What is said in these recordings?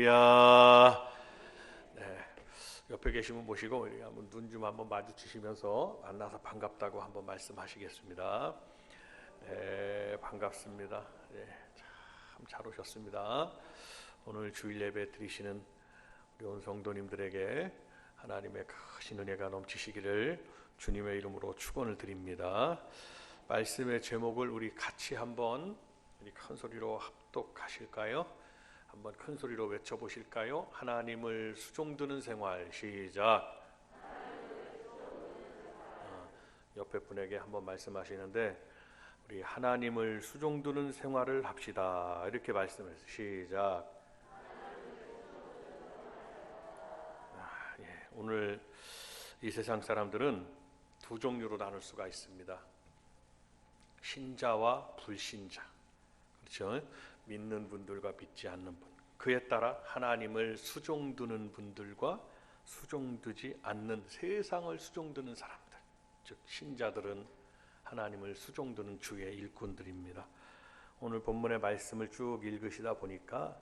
야, 네. 옆에 계신 분 보시고 우리 한번 눈 좀 한번 마주치시면서 만나서 반갑다고 한번 말씀하시겠습니다. 네, 반갑습니다. 네, 참 잘 오셨습니다. 오늘 주일 예배 드리시는 우리 온 성도님들에게 하나님의 크신 은혜가 넘치시기를 주님의 이름으로 축원을 드립니다. 말씀의 제목을 우리 같이 한번 큰 소리로 합독하실까요? 한번 큰 소리로 외쳐보실까요? 하나님을 수종드는 생활. 시작. 옆에 분에게 한번 말씀하시는데 우리 하나님을 수종드는 생활을 합시다. 이렇게 말씀해서 시작. 예, 오늘 이 세상 사람들은 두 종류로 나눌 수가 있습니다. 신자와 불신자. 그렇죠? 믿는 분들과 믿지 않는 분, 그에 따라 하나님을 수종두는 분들과 수종두지 않는 세상을 수종두는 사람들, 즉 신자들은 하나님을 수종두는 주의 일꾼들입니다. 오늘 본문의 말씀을 쭉 읽으시다 보니까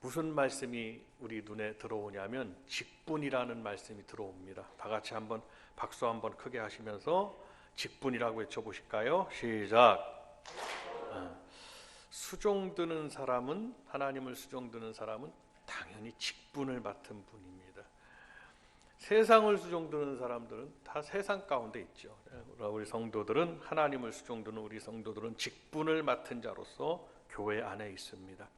무슨 말씀이 우리 눈에 들어오냐면 직분이라는 말씀이 들어옵니다. 다 같이 한번 박수 한번 크게 하시면서 직분이라고 외쳐보실까요? 시작. 수종드는 사람은, 하나님을 수종드는 사람은 당연히 직분을 맡은 분입니다. 세상을 수종드는 사람들은 다 세상 가운데 있죠. 우리 성도들은, 하나님을 수종드는 우리 성도들은 직분을 맡은 자로서 교회 안에 있습니다.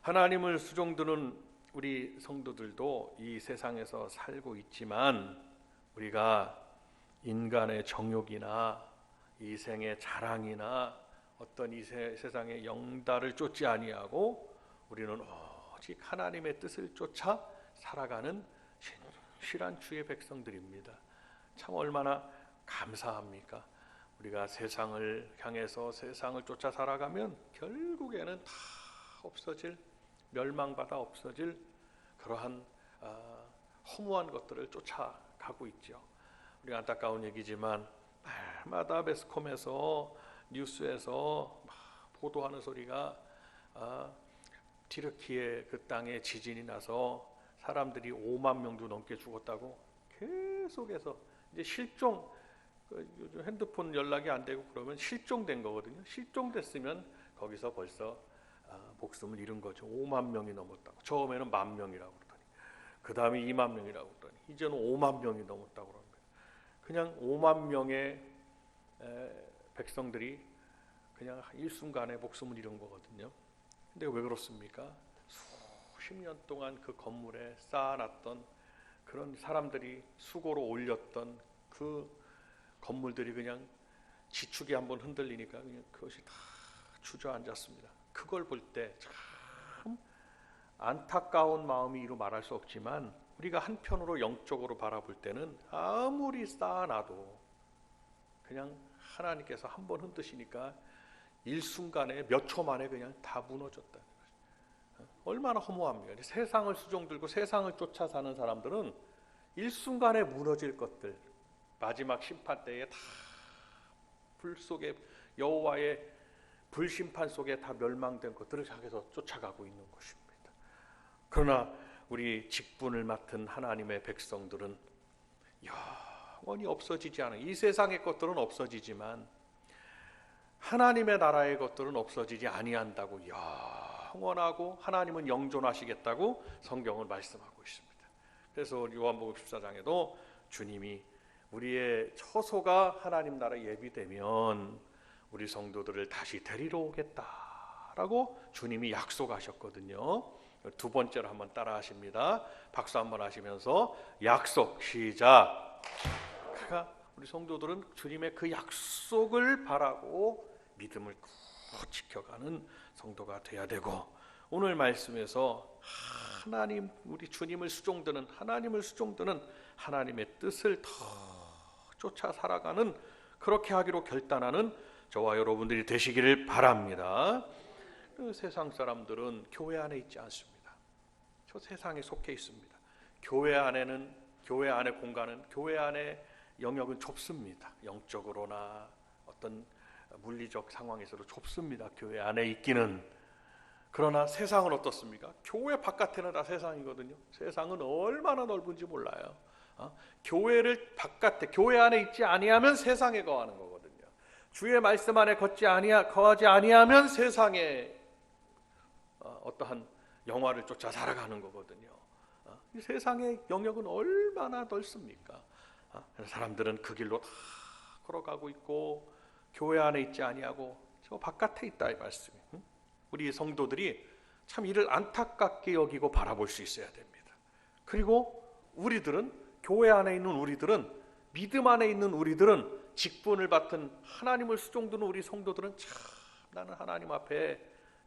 하나님을 수종드는 우리 성도들도 이 세상에서 살고 있지만 우리가 인간의 정욕이나 이생의 자랑이나 어떤 이 세상의 영달을 쫓지 아니하고 우리는 오직 하나님의 뜻을 쫓아 살아가는 신실한 주의 백성들입니다. 참 얼마나 감사합니까? 우리가 세상을 향해서 세상을 쫓아 살아가면 결국에는 다 없어질, 멸망받아 없어질 그러한 허무한 것들을 쫓아가고 있죠. 우리가 안타까운 얘기지만 날마다 매스컴에서 뉴스에서 보도하는 소리가 튀르키예 그 땅에 지진이 나서 사람들이 5만 명도 넘게 죽었다고 계속해서 이제 실종, 요즘 핸드폰 연락이 안 되고 그러면 실종된 거거든요. 실종됐으면 거기서 벌써 목숨을 잃은 거죠. 5만 명이 넘었다고. 처음에는 1만 명이라고 그러더니 그 다음에 2만 명이라고 그러더니 이제는 5만 명이 넘었다고 그럽니다. 그냥 5만 명의 백성들이 그냥 일순간에 목숨을 잃은 거거든요. 근데 왜 그렇습니까? 수십 년 동안 그 건물에 쌓아놨던 그런 사람들이 수고로 올렸던 그 건물들이 그냥 지축이 한번 흔들리니까 그냥 그것이 다 주저앉았습니다. 그걸 볼 때 참 안타까운 마음이 이루 말할 수 없지만 우리가 한편으로 영적으로 바라볼 때는 아무리 쌓아놔도 그냥 하나님께서 한번 흔드시니까 일순간에 몇 초 만에 그냥 다 무너졌다는 거죠. 얼마나 허무합니까? 세상을 수종들고 세상을 쫓아 사는 사람들은 일순간에 무너질 것들, 마지막 심판 때에 다 불 속에 여호와의 불심판 속에 다 멸망된 것들을 향해서 쫓아가고 있는 것입니다. 그러나 우리 직분을 맡은 하나님의 백성들은 영원히 없어지지 않은, 이 세상의 것들은 없어지지만 하나님의 나라의 것들은 없어지지 아니한다고, 영원하고 하나님은 영존하시겠다고 성경은 말씀하고 있습니다. 그래서 요한복음 14장에도 주님이 우리의 처소가 하나님 나라 예비되면 우리 성도들을 다시 데리러 오겠다라고 주님이 약속하셨거든요. 두 번째로 한번 따라 하십니다. 박수 한번 하시면서 약속. 시작. 그러니까 우리 성도들은 주님의 그 약속을 바라고 믿음을 꾹 지켜가는 성도가 돼야 되고, 오늘 말씀에서 하나님, 우리 주님을 수종드는, 하나님을 수종드는 하나님의 뜻을 더 쫓아 살아가는, 그렇게 하기로 결단하는 저와 여러분들이 되시기를 바랍니다. 그 세상 사람들은 교회 안에 있지 않습니다. 저 세상에 속해 있습니다. 교회 안에는, 교회 안의 공간은, 교회 안의 영역은 좁습니다. 영적으로나 어떤 물리적 상황에서도 좁습니다. 교회 안에 있기는. 그러나 세상은 어떻습니까? 교회 바깥에는 다 세상이거든요. 세상은 얼마나 넓은지 몰라요. 교회를 바깥에, 교회 안에 있지 아니하면 세상에 거하는 거거든요. 주의 말씀 안에 거하지 아니하면 세상에 어떠한 영화를 쫓아 살아가는 거거든요. 이 세상의 영역은 얼마나 넓습니까? 그래서 사람들은 그 길로 다 걸어가고 있고 교회 안에 있지 아니하고 저 바깥에 있다 이 말씀이. 우리 성도들이 참 이를 안타깝게 여기고 바라볼 수 있어야 됩니다. 그리고 우리들은, 교회 안에 있는 우리들은, 믿음 안에 있는 우리들은, 직분을 맡은 하나님을 수종드는 우리 성도들은 참 나는 하나님 앞에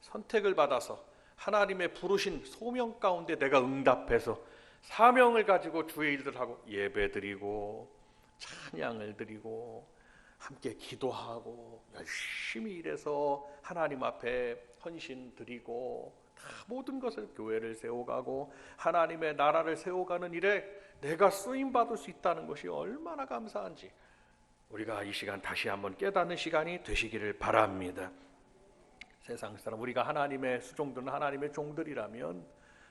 선택을 받아서 하나님의 부르신 소명 가운데 내가 응답해서 사명을 가지고 주의 일들을 하고 예배드리고 찬양을 드리고 함께 기도하고 열심히 일해서 하나님 앞에 헌신 드리고 다 모든 것을 교회를 세워가고 하나님의 나라를 세워가는 일에 내가 쓰임받을 수 있다는 것이 얼마나 감사한지 우리가 이 시간 다시 한번 깨닫는 시간이 되시기를 바랍니다. 세상 사람, 우리가 하나님의 수종들은 하나님의 종들이라면,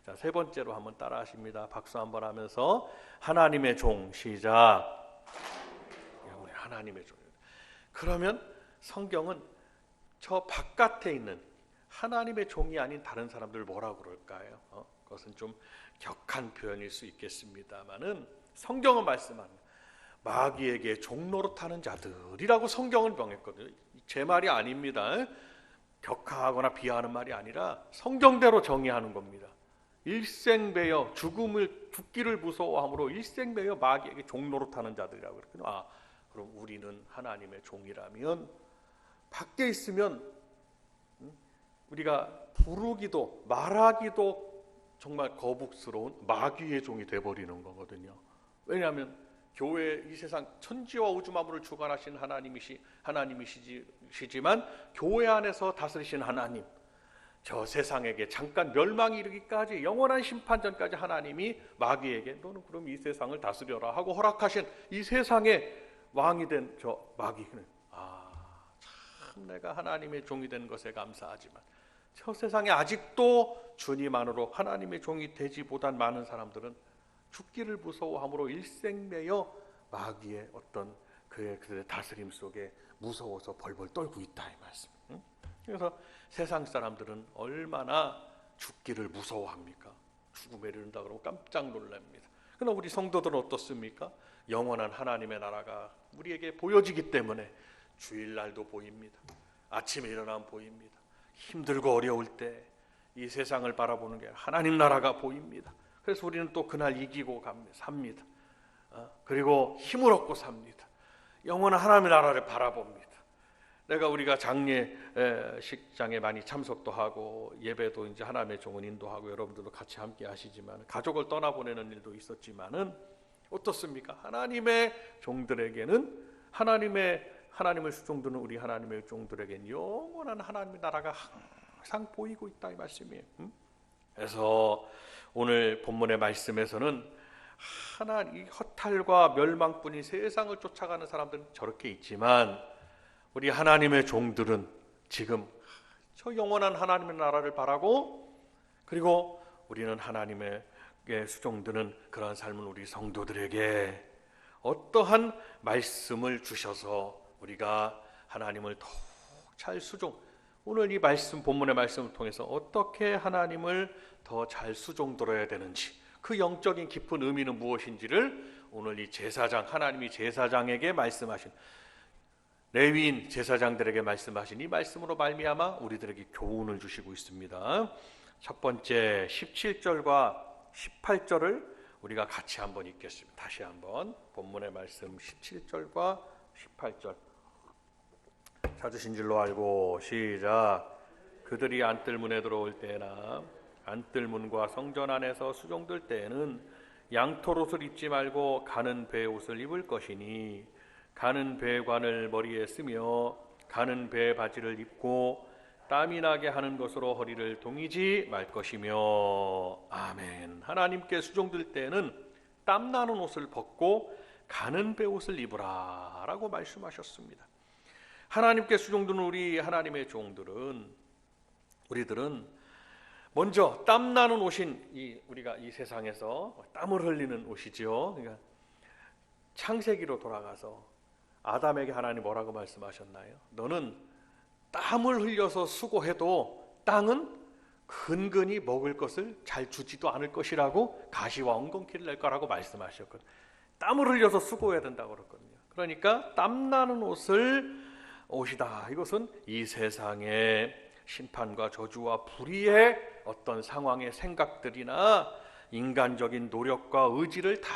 자, 세 번째로 한번 따라 하십니다. 박수 한번 하면서 하나님의 종, 시작. 우리 하나님의 종. 그러면 성경은 저 바깥에 있는 하나님의 종이 아닌 다른 사람들 뭐라고 그럴까요? 그것은 좀 격한 표현일 수 있겠습니다만은 성경은 말씀합니다. 마귀에게 종노릇하는 자들이라고 성경은 명했거든요. 제 말이 아닙니다. 격하거나 비하하는 말이 아니라 성경대로 정의하는 겁니다. 일생배여 죽기를 무서워함으로 일생배여 마귀에게 종노릇하는 자들이라고 그랬거든요. 그럼 우리는 하나님의 종이라면 밖에 있으면 우리가 부르기도 말하기도 정말 거북스러운 마귀의 종이 돼버리는 거거든요. 왜냐하면 교회, 이 세상 천지와 우주 만물을 주관하신 하나님이시지만 교회 안에서 다스리신 하나님, 저 세상에게 잠깐 멸망이 이르기까지 영원한 심판전까지 하나님이 마귀에게 너는 그럼 이 세상을 다스려라 하고 허락하신 이 세상의 왕이 된 저 마귀는 참 내가 하나님의 종이 된 것에 감사하지만 저 세상에 아직도 주님 안으로 하나님의 종이 되지 못한 많은 사람들은 죽기를 무서워함으로 일생매여 마귀의 어떤 그들의 다스림 속에 무서워서 벌벌 떨고 있다 이 말씀. 그래서 세상 사람들은 얼마나 죽기를 무서워합니까? 죽음에 이른다 그러면 깜짝 놀랍니다. 그러나 우리 성도들은 어떻습니까? 영원한 하나님의 나라가 우리에게 보여지기 때문에 주일날도 보입니다. 아침에 일어나면 보입니다. 힘들고 어려울 때 이 세상을 바라보는 게 하나님 나라가 보입니다. 그래서 우리는 또 그날 이기고 삽니다. 그리고 힘을 얻고 삽니다. 영원한 하나님의 나라를 바라봅니다. 우리가 장례식장에 많이 참석도 하고 예배도 이제 하나님의 종은 인도하고 여러분들도 같이 함께 하시지만 가족을 떠나보내는 일도 있었지만은 어떻습니까? 하나님의 종들에게는 하나님을 수종드는 우리 하나님의 종들에게는 영원한 하나님의 나라가 항상 보이고 있다 이 말씀이에요. 그래서 오늘 본문의 말씀에서는 이 허탈과 멸망뿐인 세상을 쫓아가는 사람들은 저렇게 있지만 우리 하나님의 종들은 지금 저 영원한 하나님의 나라를 바라고 그리고 우리는 하나님의 수종드는 그러한 삶은 우리 성도들에게 어떠한 말씀을 주셔서 우리가 하나님을 더욱 잘 오늘 이 말씀 본문의 말씀을 통해서 어떻게 하나님을 더 잘 수종들어야 되는지 그 영적인 깊은 의미는 무엇인지를 오늘 이 제사장 하나님이 제사장에게 말씀하신 레위인 제사장들에게 말씀하신 이 말씀으로 말미암아 우리들에게 교훈을 주시고 있습니다. 첫 번째 17절과 18절을 우리가 같이 한번 읽겠습니다. 다시 한번 본문의 말씀 17절과 18절 찾으신 줄로 알고 시작. 그들이 안뜰문에 들어올 때나 안뜰문과 성전 안에서 수종들 때에는 양털옷을 입지 말고 가는 배 옷을 입을 것이니 가는 배관을 머리에 쓰며 가는 배 바지를 입고 땀이 나게 하는 것으로 허리를 동이지 말 것이며. 아멘. 하나님께 수종들 때에는 땀나는 옷을 벗고 가는 배 옷을 입으라 라고 말씀하셨습니다. 하나님께 수종드는 우리 하나님의 종들은 우리들은 먼저 땀나는 옷인 우리가 이 세상에서 땀을 흘리는 옷이죠. 그러니까 창세기로 돌아가서 아담에게 하나님 뭐라고 말씀하셨나요? 너는 땀을 흘려서 수고해도 땅은 근근히 먹을 것을 잘 주지도 않을 것이라고 가시와 엉겅퀴를 낼 거라고 말씀하셨거든요. 땀을 흘려서 수고해야 된다고 그랬거든요. 그러니까 땀나는 옷이다. 이것은 이 세상의 심판과 저주와 불의의 어떤 상황의 생각들이나 인간적인 노력과 의지를 다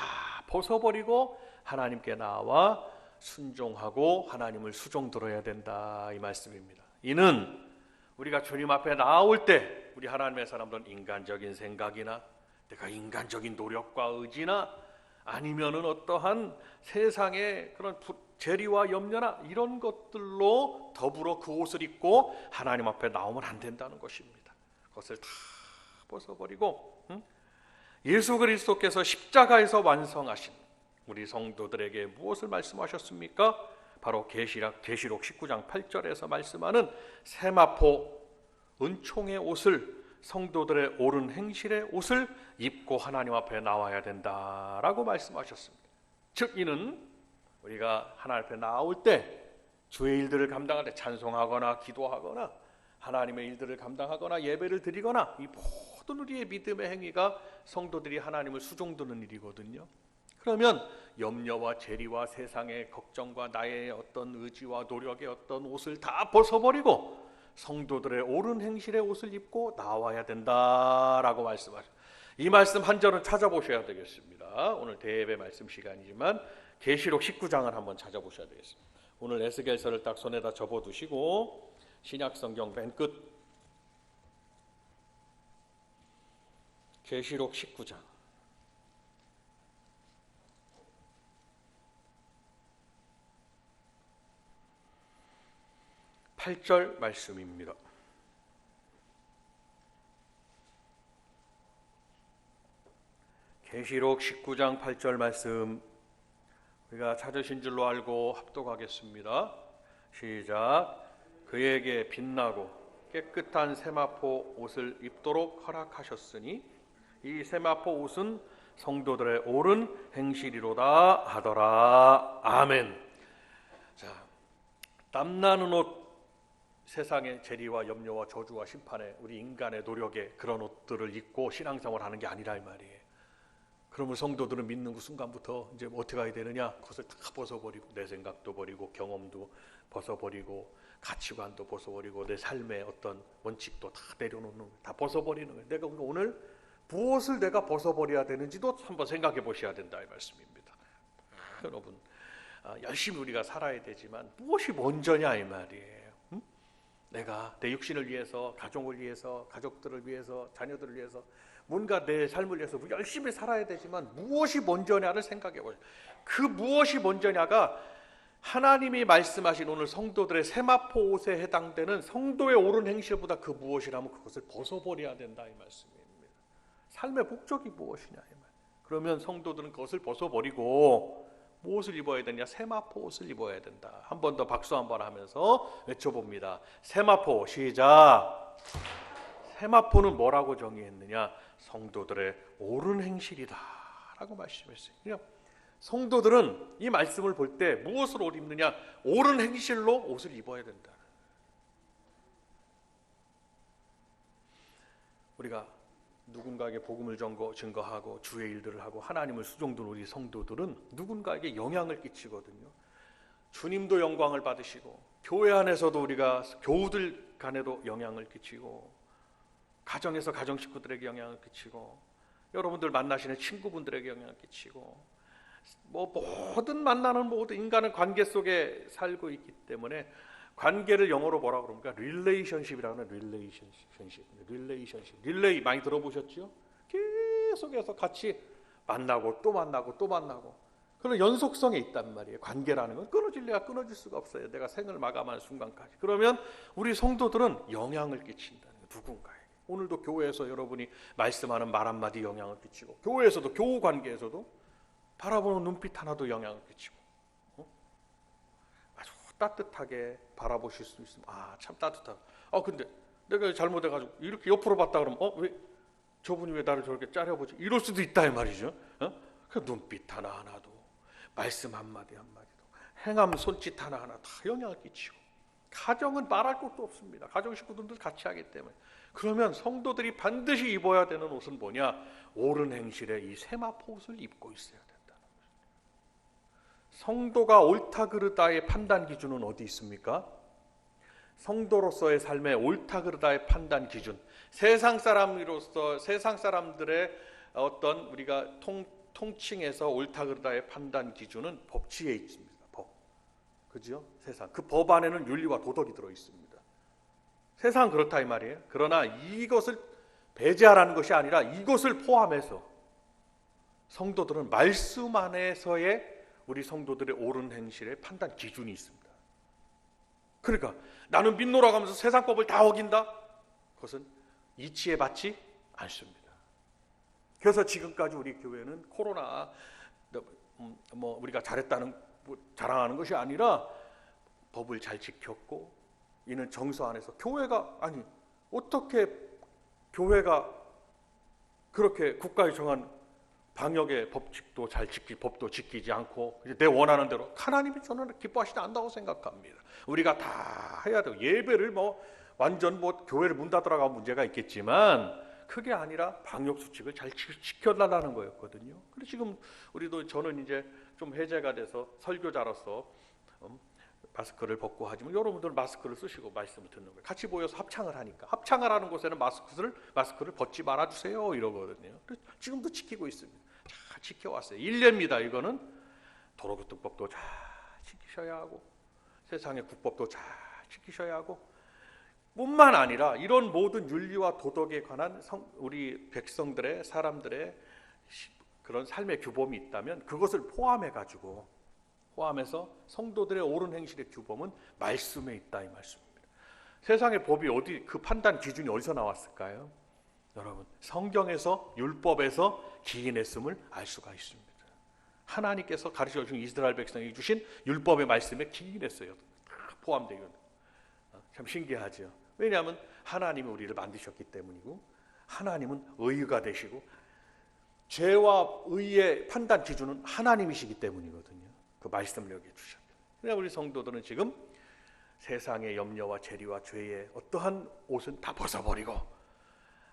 벗어버리고 하나님께 나와 순종하고 하나님을 수종들어야 된다, 이 말씀입니다. 이는 우리가 주님 앞에 나올 때 우리 하나님의 사람들은 인간적인 생각이나 내가 인간적인 노력과 의지나 아니면은 어떠한 세상의 그런 재리와 염려나 이런 것들로 더불어 그 옷을 입고 하나님 앞에 나오면 안 된다는 것입니다. 그것을 다 벗어버리고 예수 그리스도께서 십자가에서 완성하신 우리 성도들에게 무엇을 말씀하셨습니까? 바로 계시록 19장 8절에서 말씀하는 세마포 은총의 옷을, 성도들의 옳은 행실의 옷을 입고 하나님 앞에 나와야 된다라고 말씀하셨습니다. 즉 이는 우리가 하나님 앞에 나올 때 주의 일들을 감당할 때 찬송하거나 기도하거나 하나님의 일들을 감당하거나 예배를 드리거나 이 모든 우리의 믿음의 행위가 성도들이 하나님을 수종드는 일이거든요. 그러면 염려와 재리와 세상의 걱정과 나의 어떤 의지와 노력의 어떤 옷을 다 벗어버리고 성도들의 옳은 행실의 옷을 입고 나와야 된다라고 말씀하셨습니다. 이 말씀 한 절은 찾아보셔야 되겠습니다. 오늘 대예배 말씀 시간이지만 계시록 19장을 한번 찾아보셔야 되겠습니다. 오늘 에스겔서를 딱 손에다 접어두시고 신약성경 맨 끝 계시록 19장 8절 말씀입니다. 계시록 19장 8절 말씀 우리가 찾으신 줄로 알고 합독하겠습니다. 시작. 그에게 빛나고 깨끗한 세마포 옷을 입도록 허락하셨으니 이 세마포 옷은 성도들의 옳은 행실이로다 하더라. 아멘. 자, 땀나는 옷, 세상의 재리와 염려와 저주와 심판에 우리 인간의 노력에 그런 옷들을 입고 신앙생활을 하는 게 아니라 이 말이에요. 그러면 성도들은 믿는 그 순간부터 이제 어떻게 해야 되느냐? 그것을 다 벗어버리고 내 생각도 버리고 경험도 벗어버리고 가치관도 벗어버리고 내 삶의 어떤 원칙도 다 내려놓는, 다 벗어버리는 거예요. 내가 오늘 무엇을 내가 벗어버려야 되는지도 한번 생각해 보셔야 된다 이 말씀입니다. 여러분 열심히 우리가 살아야 되지만 무엇이 먼저냐 이 말이에요. 내가 내 육신을 위해서, 가족을 위해서, 가족들을 위해서, 자녀들을 위해서 뭔가 내 삶을 위해서 열심히 살아야 되지만 무엇이 먼저냐를 생각해 보세요. 그 무엇이 먼저냐가 하나님이 말씀하신 오늘 성도들의 세마포 옷에 해당되는 성도의 옳은 행실보다 그 무엇이라면 그것을 벗어버려야 된다 이 말씀입니다. 삶의 목적이 무엇이냐 이 말. 그러면 성도들은 그것을 벗어버리고 무엇을 입어야 되냐? 세마포 옷을 입어야 된다. 한 번 더 박수 한번 하면서 외쳐봅니다. 세마포 시작. 세마포는 뭐라고 정의했느냐? 성도들의 옳은 행실이다 라고 말씀했어요. 그러니까 성도들은 이 말씀을 볼 때 무엇을 옷 입느냐? 옳은 행실로 옷을 입어야 된다. 우리가 누군가에게 복음을 증거하고 주의 일들을 하고 하나님을 수종든 우리 성도들은 누군가에게 영향을 끼치거든요. 주님도 영광을 받으시고 교회 안에서도 우리가 교우들 간에도 영향을 끼치고 가정에서 가정 식구들에게 영향을 끼치고 여러분들 만나시는 친구분들에게 영향을 끼치고 모든 만나는 모든 인간은 관계 속에 살고 있기 때문에 관계를 영어로 뭐라고 그럽니까? 릴레이션십이라고 하는 릴레이션십. 릴레이 많이 들어보셨죠? 계속해서 같이 만나고 또 만나고 또 만나고 그런 연속성에 있단 말이에요. 관계라는 건 끊어질래야 끊어질 수가 없어요. 내가 생을 마감하는 순간까지. 그러면 우리 성도들은 영향을 끼친다는 거예요. 누군가에게. 오늘도 교회에서 여러분이 말씀하는 말 한마디 영향을 끼치고 교회에서도 교우 관계에서도 바라보는 눈빛 하나도 영향을 끼치고 아주 따뜻하게 바라보실 수 있으면 참 따뜻하다. 근데 내가 잘못해가지고 이렇게 옆으로 봤다 그러면 왜 저분이 왜 나를 저렇게 째려보지? 이럴 수도 있다 이 말이죠. 그 눈빛 하나하나도, 말씀 한마디 한마디도, 행함 손짓 하나하나 다 영향을 끼치고, 가정은 말할 것도 없습니다. 가정 식구들 같이 하기 때문에. 그러면 성도들이 반드시 입어야 되는 옷은 뭐냐? 옳은 행실에 이 세마포 옷을 입고 있어야 된다는 것입니다. 성도가 옳다 그르다의 판단 기준은 어디 있습니까? 성도로서의 삶의 옳다 그르다의 판단 기준, 세상 사람으로서 세상 사람들의 어떤 우리가 통칭해서 옳다 그르다의 판단 기준은 법치에 있습니다. 법, 그죠? 세상 그 법 안에는 윤리와 도덕이 들어 있습니다. 세상 그렇다 이 말이에요. 그러나 이것을 배제하라는 것이 아니라 이것을 포함해서 성도들은 말씀 안에서의 우리 성도들의 옳은 행실의 판단 기준이 있습니다. 그러니까 나는 믿노라고 하면서 세상 법을 다 어긴다? 그것은 이치에 받지 않습니다. 그래서 지금까지 우리 교회는 코로나 우리가 잘했다는 자랑하는 것이 아니라 법을 잘 지켰고, 이는 정서 안에서 교회가 어떻게 교회가 그렇게 국가에 정한 방역의 법칙도 잘 법도 지키지 않고 내 원하는 대로, 하나님이 저는 기뻐하시지 않는다고 생각합니다. 우리가 다 해야 되고, 예배를 완전 교회를 문 닫으라고 하면 문제가 있겠지만 그게 아니라 방역 수칙을 잘 지켜달라는 거였거든요. 그래서 지금 저는 이제 좀 해제가 돼서 설교자로서 마스크를 벗고 하지만 여러분들은 마스크를 쓰시고 말씀을 듣는 거예요. 같이 모여서 합창을 하니까, 합창을 하는 곳에는 마스크를 벗지 말아주세요 이러거든요. 지금도 지키고 있습니다. 잘 지켜왔어요. 일례입니다. 이거는 도로교통법도 잘 지키셔야 하고, 세상의 국법도 잘 지키셔야 하고, 뿐만 아니라 이런 모든 윤리와 도덕에 관한 우리 백성들의, 사람들의 그런 삶의 규범이 있다면 그것을 포함해서 성도들의 옳은 행실의 규범은 말씀에 있다 이 말씀입니다. 세상의 법이 그 판단 기준이 어디서 나왔을까요? 여러분, 성경에서, 율법에서 기인했음을 알 수가 있습니다. 하나님께서 가르쳐 주신 이스라엘 백성에게 주신 율법의 말씀에 기인했어요. 다 포함되어. 참 신기하죠. 왜냐하면 하나님이 우리를 만드셨기 때문이고, 하나님은 의가 되시고, 죄와 의의 판단 기준은 하나님이시기 때문이거든요. 그 말씀을 여기에 주셨죠. 그러나 우리 성도들은 지금 세상의 염려와 재리와 죄의 어떠한 옷은 다 벗어버리고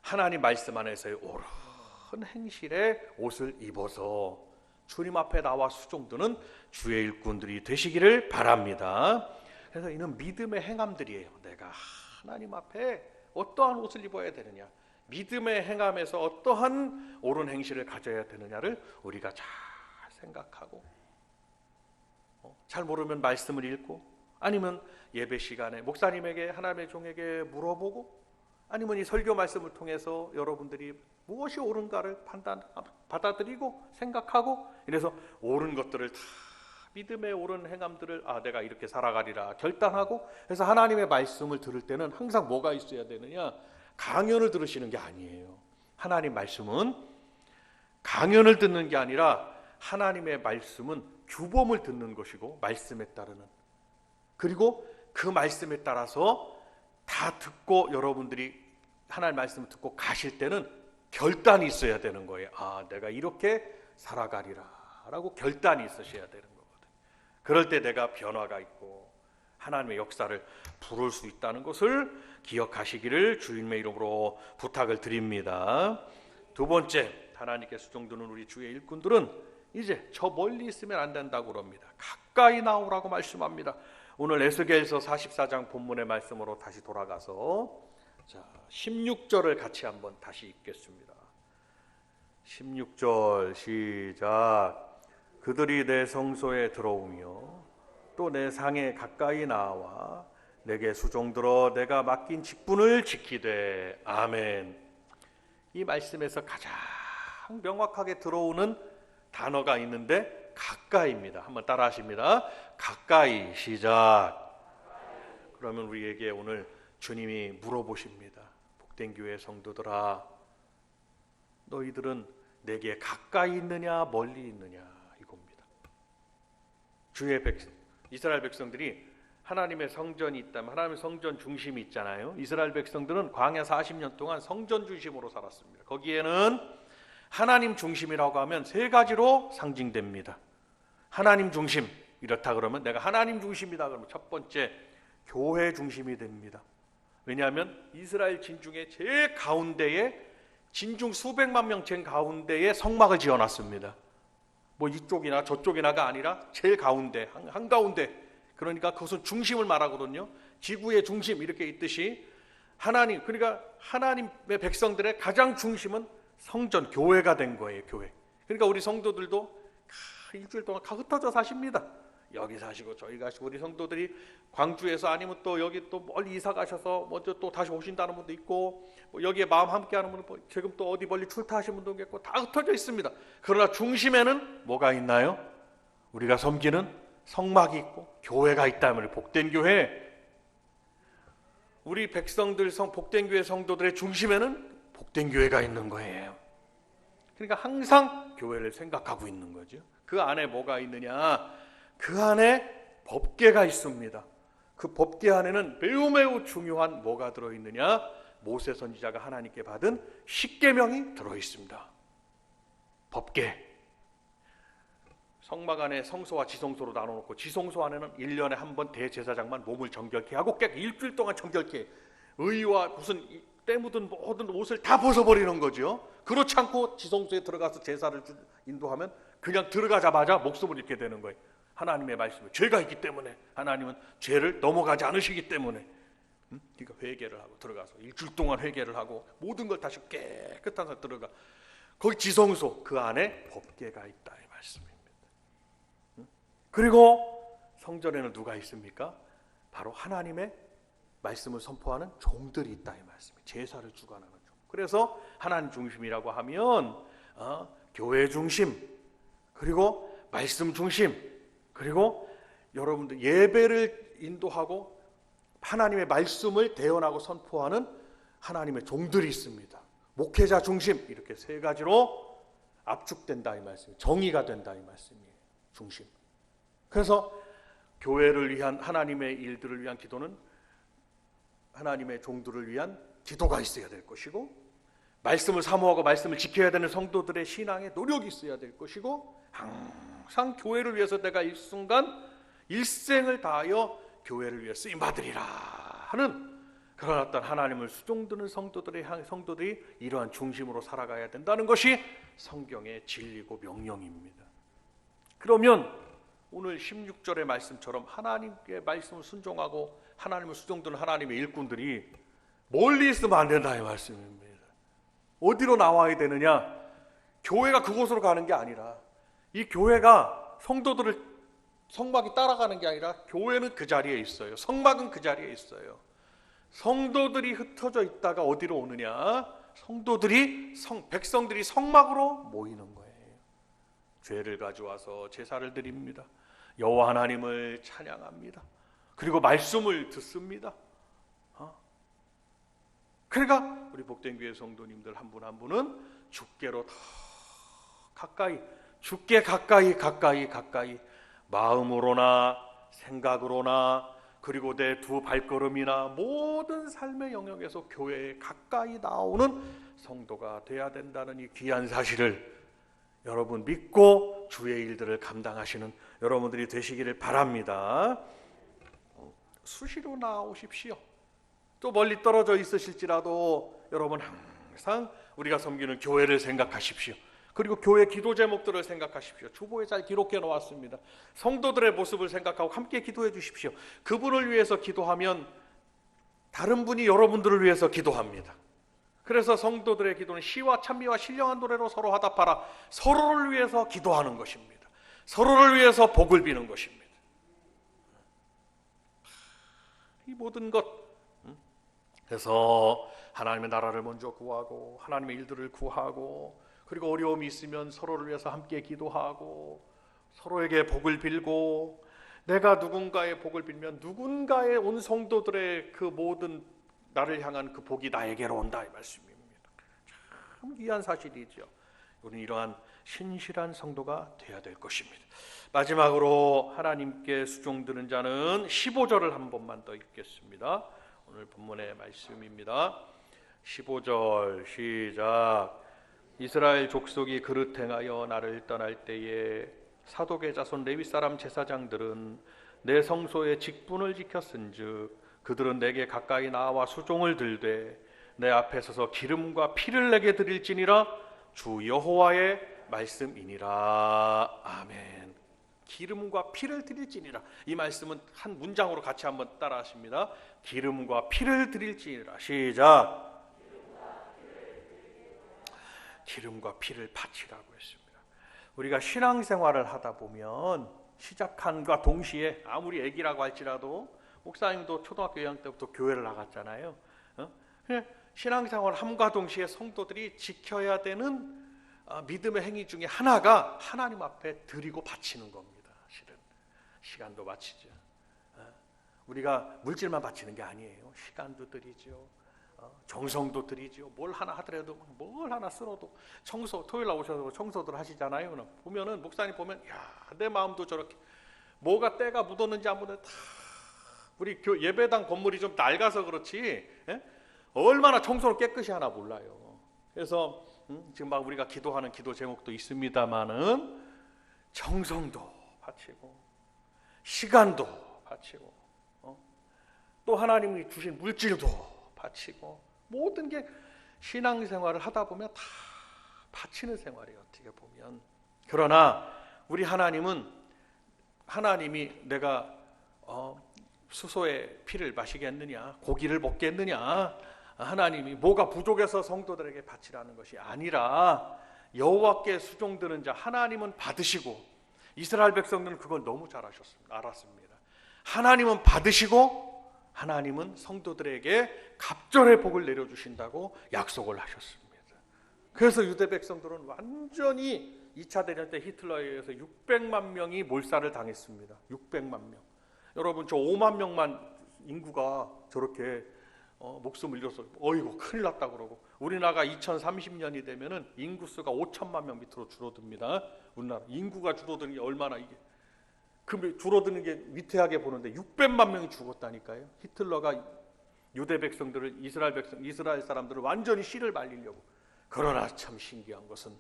하나님 말씀 안에서의 옳은 행실의 옷을 입어서 주님 앞에 나와 수종드는 주의 일꾼들이 되시기를 바랍니다. 그래서 이는 믿음의 행함들이에요. 내가 하나님 앞에 어떠한 옷을 입어야 되느냐, 믿음의 행함에서 어떠한 옳은 행실을 가져야 되느냐를 우리가 잘 생각하고, 잘 모르면 말씀을 읽고, 아니면 예배 시간에 목사님에게, 하나님의 종에게 물어보고, 아니면 이 설교 말씀을 통해서 여러분들이 무엇이 옳은가를 받아들이고 생각하고, 이래서 옳은 것들을 다, 믿음의 옳은 행함들을 내가 이렇게 살아가리라 결단하고, 그래서 하나님의 말씀을 들을 때는 항상 뭐가 있어야 되느냐, 강연을 들으시는 게 아니에요. 하나님 말씀은 강연을 듣는 게 아니라 하나님의 말씀은 규범을 듣는 것이고, 말씀에 따르는, 그리고 그 말씀에 따라서 다 듣고 여러분들이 하나님 말씀을 듣고 가실 때는 결단이 있어야 되는 거예요. 내가 이렇게 살아가리라 라고 결단이 있으셔야 되는 거거든요. 그럴 때 내가 변화가 있고 하나님의 역사를 부를 수 있다는 것을 기억하시기를 주님의 이름으로 부탁을 드립니다. 두 번째, 하나님께 수종드는 우리 주의 일꾼들은 이제 저 멀리 있으면 안 된다고 그럽니다. 가까이 나오라고 말씀합니다. 오늘 에스겔서 44장 본문의 말씀으로 다시 돌아가서 16절을 같이 한번 다시 읽겠습니다. 16절 시작. 그들이 내 성소에 들어오며 또 내 상에 가까이 나와 내게 수종들어 내가 맡긴 직분을 지키되. 아멘. 이 말씀에서 가장 명확하게 들어오는 단어가 있는데 가까이입니다. 한번 따라 하십니다. 가까이. 시작. 그러면 우리에게 오늘 주님이 물어보십니다. 복된 교회 성도들아, 너희들은 내게 가까이 있느냐 멀리 있느냐 이겁니다. 이스라엘 백성들이 하나님의 성전이 있다면 하나님의 성전 중심이 있잖아요. 이스라엘 백성들은 광야 40년 동안 성전 중심으로 살았습니다. 거기에는 하나님 중심이라고 하면 세 가지로 상징됩니다. 하나님 중심, 이렇다 그러면 내가 하나님 중심이다 그러면 첫 번째 교회 중심이 됩니다. 왜냐하면 이스라엘 진중의 제일 가운데에 진중 수백만 명 제 가운데에 성막을 지어놨습니다. 뭐 이쪽이나 저쪽이나가 아니라 제일 가운데, 한가운데. 그러니까 그것은 중심을 말하거든요. 지구의 중심 이렇게 있듯이 하나님, 그러니까 하나님의 백성들의 가장 중심은 성전, 교회가 된 거예요. 교회. 그러니까 우리 성도들도 일주일 동안 다 흩어져 사십니다. 여기 사시고 저기 가시고, 우리 성도들이 광주에서 아니면 또 여기 또 멀리 이사 가셔서 먼저 또 다시 오신다는 분도 있고, 뭐 여기에 마음 함께하는 분은 지금 또 어디 멀리 출타하신 분도 있고, 다 흩어져 있습니다. 그러나 중심에는 뭐가 있나요? 우리가 섬기는 성막이 있고 교회가 있다면 복된 교회, 우리 백성들 복된 교회 성도들의 중심에는 복된 교회가 있는 거예요. 그러니까 항상 교회를 생각하고 있는 거죠. 그 안에 뭐가 있느냐? 그 안에 법궤가 있습니다. 그 법궤 안에는 매우 중요한 뭐가 들어있느냐? 모세 선지자가 하나님께 받은 십계명이 들어있습니다. 법궤. 성막 안에 성소와 지성소로 나눠놓고, 지성소 안에는 1년에 한 번 대제사장만 몸을 정결케 하고 일주일 동안 정결케, 의와 무슨 때 묻은 모든 옷을 다 벗어버리는 거죠. 그렇지 않고 지성소에 들어가서 제사를 인도하면 그냥 들어가자마자 목숨을 잃게 되는 거예요. 하나님의 말씀에 죄가 있기 때문에, 하나님은 죄를 넘어가지 않으시기 때문에. 그러니까 회개를 하고 들어가서 일주일 동안 회개를 하고 모든 걸 다시 깨끗한 데 들어가. 거기 지성소, 그 안에 법궤가 있다 이 말씀입니다. 그리고 성전에는 누가 있습니까? 바로 하나님의 말씀을 선포하는 종들이 있다 이 말씀이에요. 제사를 주관하는 종. 그래서 하나님 중심이라고 하면 교회 중심, 그리고 말씀 중심, 그리고 여러분들 예배를 인도하고 하나님의 말씀을 대언하고 선포하는 하나님의 종들이 있습니다. 목회자 중심, 이렇게 세 가지로 압축된다 이 말씀이에요. 정의가 된다 이 말씀이에요. 중심. 그래서 교회를 위한, 하나님의 일들을 위한 기도는 하나님의 종들을 위한 기도가 있어야 될 것이고, 말씀을 사모하고 말씀을 지켜야 되는 성도들의 신앙에 노력이 있어야 될 것이고, 항상 교회를 위해서 내가 이 순간 일생을 다하여 교회를 위해 쓰임받으리라 하는 그런 어떤 하나님을 수종드는 성도들이 이러한 중심으로 살아가야 된다는 것이 성경의 진리고 명령입니다. 그러면 오늘 16절의 말씀처럼 하나님의 말씀을 순종하고 하나님을 수종드는 하나님의 일꾼들이 멀리 있으면 안 된다 이 말씀입니다. 어디로 나와야 되느냐? 교회가 그곳으로 가는 게 아니라, 이 교회가 성도들을 성막이 따라가는 게 아니라 교회는 그 자리에 있어요. 성막은 그 자리에 있어요. 성도들이 흩어져 있다가 어디로 오느냐? 백성들이 성막으로 모이는 거예요. 죄를 가져와서 제사를 드립니다. 여호와 하나님을 찬양합니다. 그리고 말씀을 듣습니다. 그러니까 우리 복된 교회 성도님들 한 분 한 분은 주께로 더 가까이, 주께 가까이 마음으로나 생각으로나, 그리고 내 두 발걸음이나 모든 삶의 영역에서 교회에 가까이 나오는 성도가 돼야 된다는 이 귀한 사실을 여러분 믿고 주의 일들을 감당하시는 여러분들이 되시기를 바랍니다. 수시로 나오십시오. 또 멀리 떨어져 있으실지라도 여러분 항상 우리가 섬기는 교회를 생각하십시오. 그리고 교회 기도 제목들을 생각하십시오. 주보에 잘 기록해 놓았습니다. 성도들의 모습을 생각하고 함께 기도해 주십시오. 그분을 위해서 기도하면 다른 분이 여러분들을 위해서 기도합니다. 그래서 성도들의 기도는 시와 찬미와 신령한 노래로 서로 화답하라. 서로를 위해서 기도하는 것입니다. 서로를 위해서 복을 비는 것입니다. 이 모든 것, 그래서 하나님의 나라를 먼저 구하고 하나님의 일들을 구하고, 그리고 어려움이 있으면 서로를 위해서 함께 기도하고 서로에게 복을 빌고, 내가 누군가의 복을 빌면 누군가의 온 성도들의 그 모든 나를 향한 그 복이 나에게로 온다 이 말씀입니다. 참 귀한 사실이죠. 우리는 이러한 신실한 성도가 되어야 될 것입니다. 마지막으로 하나님께 수종드는 자는 15절을 한 번만 더 읽겠습니다. 오늘 본문의 말씀입니다. 15절 시작. 이스라엘 족속이 그릇 행하여 나를 떠날 때에 사독의 자손 레위 사람 제사장들은 내 성소의 직분을 지켰은즉 그들은 내게 가까이 나와 수종을 들되 내 앞에 서서 기름과 피를 내게 드릴지니라. 주 여호와의 말씀이니라. 아멘. 기름과 피를 드릴지니라. 이 말씀은 한 문장으로 같이 한번 따라 하십니다. 기름과 피를 드릴지니라. 시작. 기름과 피를 바치라고 했습니다. 우리가 신앙생활을 하다 보면 시작한과 동시에 아무리 애기라고 할지라도 목사님도 초등학교 2학년 때부터 교회를 나갔잖아요. 신앙생활 함과 동시에 성도들이 지켜야 되는 믿음의 행위 중에 하나가 하나님 앞에 드리고 바치는 겁니다. 실은 시간도 바치죠. 우리가 물질만 바치는 게 아니에요. 시간도 드리죠. 정성도 드리죠. 뭘 하나 하더라도 뭘 하나 쓸어도 청소 토요일 날 오셔서 청소들 하시잖아요. 보면은 목사님 보면 야, 내 마음도 저렇게 뭐가 때가 묻었는지 안 묻었는지 다 우리 예배당 건물이 좀 낡아서 그렇지 얼마나 청소를 깨끗이 하나 몰라요. 그래서 지금 막 우리가 기도하는 기도 제목도 있습니다만은 정성도 바치고 시간도 바치고 또 하나님이 주신 물질도 바치고 모든 게 신앙생활을 하다 보면 다 바치는 생활이에요. 어떻게 보면. 그러나 우리 하나님이 내가 수소의 피를 마시겠느냐 고기를 먹겠느냐 하나님이 뭐가 부족해서 성도들에게 바치라는 것이 아니라 여호와께 수종드는 자 하나님은 받으시고 이스라엘 백성들은 그걸 너무 잘 알았습니다. 하나님은 받으시고 하나님은 성도들에게 갑절의 복을 내려주신다고 약속을 하셨습니다. 그래서 유대 백성들은 완전히 2차 대전 때 히틀러에 의해서 600만 명이 몰살을 당했습니다. 600만 명. 여러분 저 5만 명만 인구가 저렇게 목숨을 잃어서 어이구 큰일 났다 그러고 우리나라가 2030년이 되면은 인구수가 5천만 명 밑으로 줄어듭니다. 우리나라 인구가 줄어드는 게 얼마나 이게 그 줄어드는 게 위태하게 보는데 600만 명이 죽었다니까요. 히틀러가 유대 백성들을 이스라엘 사람들을 완전히 씨를 말리려고. 그러나 참 신기한 것은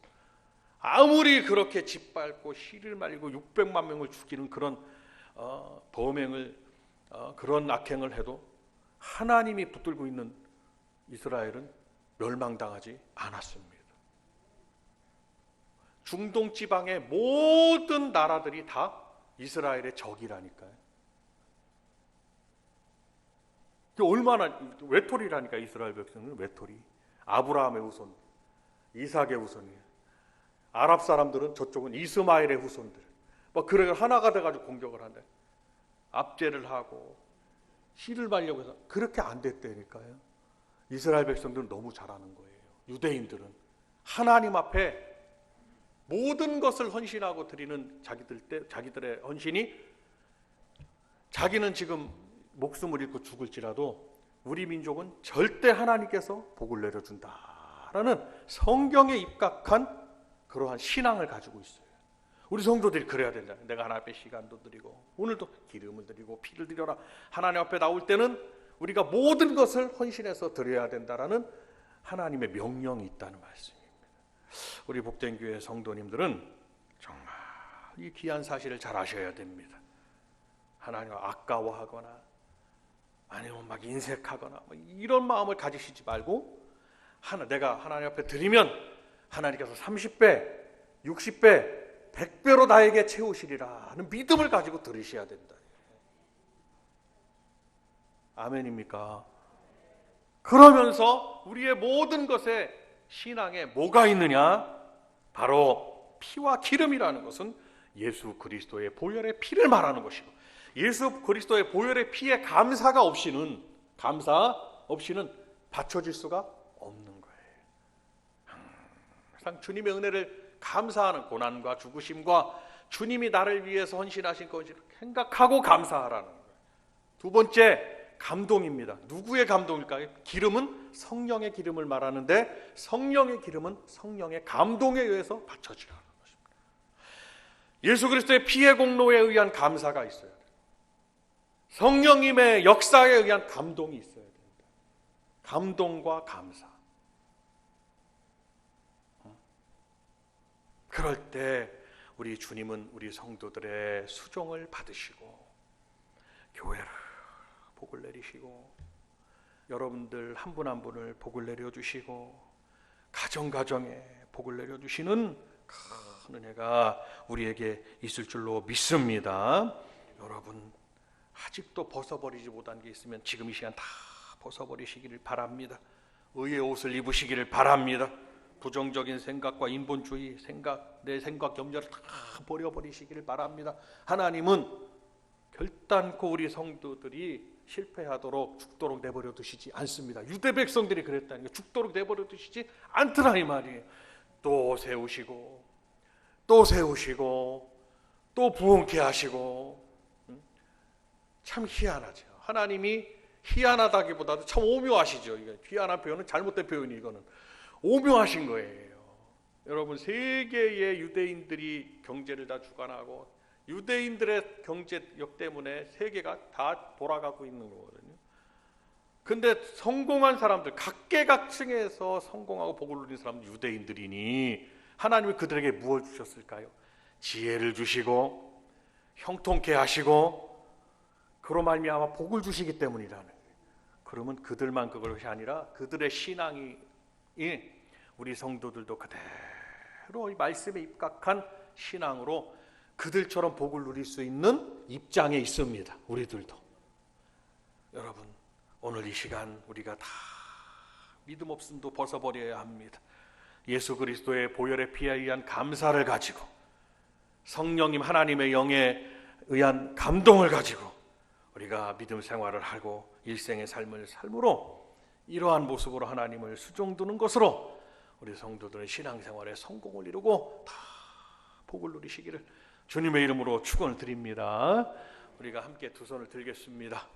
아무리 그렇게 짓밟고 씨를 말리고 600만 명을 죽이는 그런 범행을 그런 악행을 해도 하나님이 붙들고 있는 이스라엘은 멸망당하지 않았습니다. 중동 지방의 모든 나라들이 다 이스라엘의 적이라니까요. 얼마나 외톨이라니까. 이스라엘 백성은 외톨이. 아브라함의 후손, 이삭의 후손이에요. 아랍 사람들은 저쪽은 이스마엘의 후손들. 막 그래 하나가 돼가지고 공격을 한다. 압제를 하고 씨를 말려고 해서 그렇게 안 됐다니까요. 이스라엘 백성들은 너무 잘하는 거예요. 유대인들은 하나님 앞에 모든 것을 헌신하고 드리는 자기들의 헌신이 자기는 지금 목숨을 잃고 죽을지라도 우리 민족은 절대 하나님께서 복을 내려준다라는 성경에 입각한 그러한 신앙을 가지고 있어요. 우리 성도들이 그래야 된다. 내가 하나님 앞에 시간도 드리고 오늘도 기름을 드리고 피를 드려라. 하나님 앞에 나올 때는 우리가 모든 것을 헌신해서 드려야 된다라는 하나님의 명령이 있다는 말씀입니다. 우리 복된 교회 성도님들은 정말 이 귀한 사실을 잘 아셔야 됩니다. 하나님을 아까워하거나 아니면 막 인색하거나 이런 마음을 가지시지 말고 내가 하나님 앞에 드리면 하나님께서 30배, 60배, 100배로 나에게 채우시리라 하는 믿음을 가지고 들으셔야 된다. 아멘입니까? 그러면서 우리의 모든 것에 신앙에 뭐가 있느냐? 바로 피와 기름이라는 것은 예수 그리스도의 보혈의 피를 말하는 것이고 예수 그리스도의 보혈의 피의 감사 없이는 바쳐질 수가 없는 거예요. 항상 주님의 은혜를 감사하는 고난과 죽으심과 주님이 나를 위해서 헌신하신 것을 생각하고 감사하라는 거예요. 두 번째, 감동입니다. 누구의 감동일까요? 기름은 성령의 기름을 말하는데 성령의 기름은 성령의 감동에 의해서 받쳐지라는 것입니다. 예수 그리스도의 피의 공로에 의한 감사가 있어야 돼요. 성령님의 역사에 의한 감동이 있어야 됩니다. 감동과 감사. 그럴 때 우리 주님은 우리 성도들의 수종을 받으시고 교회를 복을 내리시고 여러분들 한 분 한 분을 복을 내려주시고 가정가정에 복을 내려주시는 큰 은혜가 우리에게 있을 줄로 믿습니다. 여러분 아직도 벗어버리지 못한 게 있으면 지금 이 시간 다 벗어버리시기를 바랍니다. 의의 옷을 입으시기를 바랍니다. 부정적인 생각과 인본주의 생각, 내 생각 염려를 다 버려버리시기를 바랍니다. 하나님은 결단코 우리 성도들이 실패하도록 죽도록 내버려 두시지 않습니다. 유대 백성들이 그랬다는 게 죽도록 내버려 두시지 않더라 이 말이에요. 또 세우시고 또 세우시고 또 부흥케 하시고. 참 희한하죠. 하나님이 희한하다기보다도 참 오묘하시죠. 이게 희한한 표현은 잘못된 표현이 이거는 오묘하신 거예요. 여러분 세계의 유대인들이 경제를 다 주관하고 유대인들의 경제력 때문에 세계가 다 돌아가고 있는 거거든요. 근데 성공한 사람들 각계각층에서 성공하고 복을 누린 사람들 유대인들이니 하나님이 그들에게 무엇을 주셨을까요? 지혜를 주시고 형통케 하시고 그로 말미암아 복을 주시기 때문이라는 거예요. 그러면 그들만 그것이 아니라 그들의 신앙이 우리 성도들도 그대로 이 말씀에 입각한 신앙으로 그들처럼 복을 누릴 수 있는 입장에 있습니다. 우리들도. 여러분 오늘 이 시간 우리가 다 믿음 없음도 벗어버려야 합니다. 예수 그리스도의 보혈의 피에 의한 감사를 가지고 성령님 하나님의 영에 의한 감동을 가지고 우리가 믿음 생활을 하고 일생의 삶을 삶으로 이러한 모습으로 하나님을 수종두는 것으로 우리 성도들의 신앙생활에 성공을 이루고 다 복을 누리시기를 주님의 이름으로 축원을 드립니다. 우리가 함께 두 손을 들겠습니다.